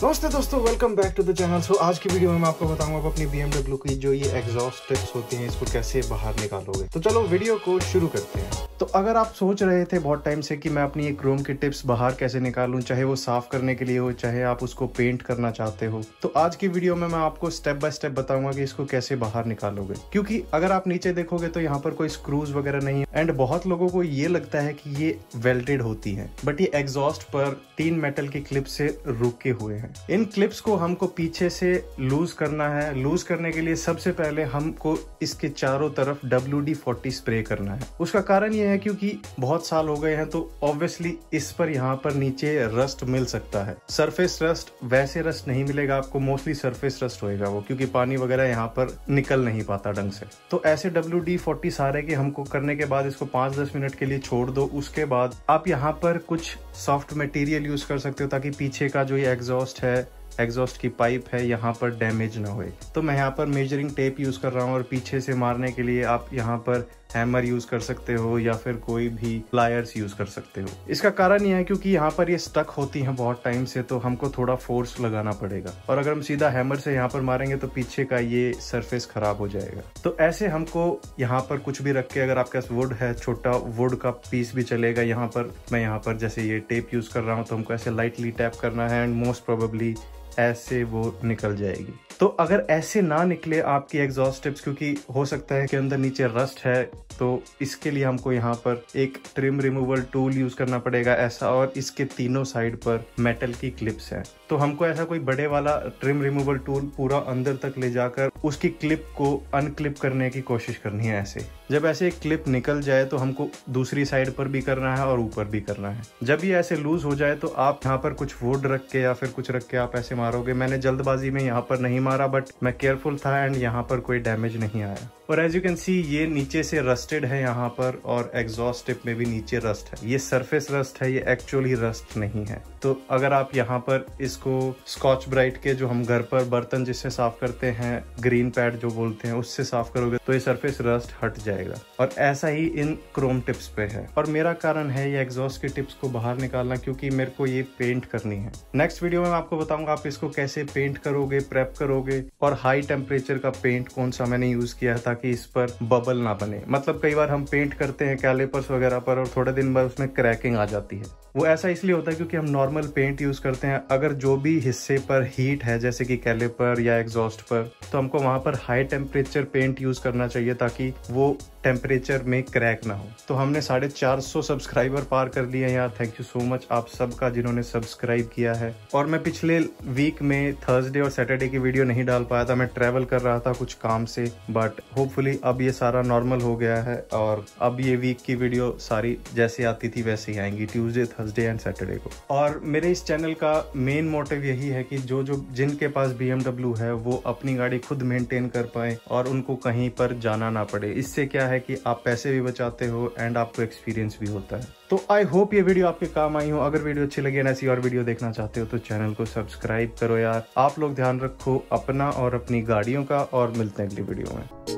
नमस्ते दोस्तों, welcome back to the channel. So आज की वीडियो में मैं आपको बताऊंगा अपनी BMW की जो ये एग्जॉस्ट टिप्स होती हैं इसको कैसे बाहर निकालोगे। तो चलो वीडियो को शुरू करते हैं। तो अगर आप सोच रहे थे बहुत टाइम से कि मैं अपनी एक क्रोम की टिप्स बाहर कैसे निकालूं, चाहे वो साफ करने के लिए हो चाहे आप उसको पेंट करना चाहते हो, तो आज की वीडियो में मैं आपको स्टेप बाय स्टेप बताऊंगा कि इसको कैसे बाहर निकालोगे। क्योंकि अगर आप नीचे देखोगे तो यहाँ पर कोई स्क्रूज वगैरह नहीं है एंड बहुत लोगों को ये लगता है कि ये वेल्डेड होती है, बट ये एग्जॉस्ट पर 3 मेटल की क्लिप से रुके हुए हैं। इन क्लिप्स को हमको पीछे से लूज करना है। लूज करने के लिए सबसे पहले हमको इसके चारों तरफ WD-40 स्प्रे करना है। उसका कारण ये है क्योंकि बहुत साल हो गए हैं तो ऑब्वियसली इस पर यहाँ पर नीचे रस्ट मिल सकता है। सरफेस रस्ट वैसे रस्ट नहीं मिलेगा आपको, मोस्टली सरफेस रस्ट होएगा वो, क्योंकि पानी वगैरह यहाँ पर निकल नहीं पाता ढंग से। तो ऐसे WD-40 सारे के हमको करने के बाद इसको 5-10 मिनट के लिए छोड़ दो। उसके बाद आप यहाँ पर कुछ सॉफ्ट मटेरियल यूज कर सकते हो ताकि पीछे का जो ये एग्जॉस्ट है, एग्जॉस्ट की पाइप है, यहाँ पर डैमेज ना होए। तो मैं यहाँ पर मेजरिंग टेप यूज कर रहा हूँ और पीछे से मारने के लिए आप यहाँ पर हैमर यूज कर सकते हो या फिर कोई भी प्लायर्स यूज कर सकते हो। इसका कारण यह है क्योंकि यहाँ पर ये स्टक होती हैं बहुत टाइम से, तो हमको थोड़ा फोर्स लगाना पड़ेगा। और अगर हम सीधा हैमर से यहाँ पर मारेंगे तो पीछे का ये सरफेस खराब हो जाएगा। तो ऐसे हमको यहाँ पर कुछ भी रख के, अगर आपके पास वुड है, छोटा वुड का पीस भी चलेगा। यहाँ पर मैं यहाँ पर जैसे ये टेप यूज कर रहा हूँ तो हमको ऐसे लाइटली टैप करना है एंड मोस्ट प्रोबेबली ऐसे वो निकल जाएगी। तो अगर ऐसे ना निकले आपकी एग्जॉस्ट टिप्स, क्योंकि हो सकता है कि अंदर नीचे रस्ट है, तो इसके लिए हमको यहाँ पर एक ट्रिम रिमूवल टूल यूज करना पड़ेगा ऐसा, और इसके तीनों साइड पर मेटल की क्लिप्स हैं। तो हमको ऐसा कोई बड़े वाला ट्रिम रिमूवल टूल पूरा अंदर तक ले जाकर उसकी क्लिप को अनक्लिप करने की कोशिश करनी है। ऐसे जब ऐसे एक क्लिप निकल जाए तो हमको दूसरी साइड पर भी करना है और ऊपर भी करना है। जब ये ऐसे लूज हो जाए तो आप यहाँ पर कुछ वुड रख के या फिर कुछ रख के आप ऐसे मारोगे। मैंने जल्दबाजी में यहाँ पर नहीं मारा, बट मैं केयरफुल था एंड यहाँ पर कोई डैमेज नहीं आया। और एज यू कैन सी ये नीचे से रस्टेड है यहाँ पर, और एग्जॉस्ट टिप में भी नीचे रस्ट है। ये सरफेस रस्ट है, ये एक्चुअली रस्ट नहीं है। तो अगर आप यहाँ पर इसको स्कॉच ब्राइट के, जो हम घर पर बर्तन जिससे साफ करते हैं, ग्रीन पैड जो बोलते हैं, उससे साफ करोगे तो ये सरफेस रस्ट हट जाएगा। और ऐसा ही इन क्रोम टिप्स पे है। और मेरा कारण है ये एग्जॉस्ट के टिप्स को बाहर निकालना, क्योंकि मेरे को ये पेंट करनी है। नेक्स्ट वीडियो में मैं आपको बताऊंगा आप इसको कैसे पेंट करोगे, प्रेप करोगे, और हाई टेम्परेचर का पेंट कौन सा मैंने यूज किया है ताकि इस पर बबल ना बने। मतलब कई बार हम पेंट करते हैं कैलिपर्स वगैरह पर और थोड़े दिन बाद उसमें क्रैकिंग आ जाती है। वो ऐसा इसलिए होता है क्योंकि हम नॉर्मल पेंट यूज करते हैं। अगर जो भी हिस्से पर हीट है, जैसे कि कैलिपर या एग्जॉस्ट पर, तो हमको वहां पर हाई टेम्परेचर पेंट यूज करना चाहिए ताकि वो टेम्परेचर में क्रैक ना हो। तो हमने 450 सब्सक्राइबर पार कर लिए हैं यार। थैंक यू सो मच आप सबका जिन्होंने सब्सक्राइब किया है। और मैं पिछले वीक में थर्सडे और सैटरडे की वीडियो नहीं डाल पाया था, मैं ट्रैवल कर रहा था कुछ काम से, बट होपफुली अब ये सारा नॉर्मल हो गया है और अब ये वीक की वीडियो सारी जैसे आती थी वैसे ही आएंगी, ट्यूसडे, थर्सडे एंड सैटरडे को। और मेरे इस चैनल का मेन मोटिव यही है कि जिनके पास BMW है वो अपनी गाड़ी खुद मेंटेन कर पाए और उनको कहीं पर जाना ना पड़े। इससे क्या है कि आप पैसे भी बचाते हो एंड आपको एक्सपीरियंस भी होता है। तो आई होप ये वीडियो आपके काम आई हो। अगर वीडियो अच्छी लगी, ऐसी और वीडियो देखना चाहते हो तो चैनल को सब्सक्राइब करो यार। आप लोग ध्यान रखो अपना और अपनी गाड़ियों का, और मिलते हैं अगली वीडियो में।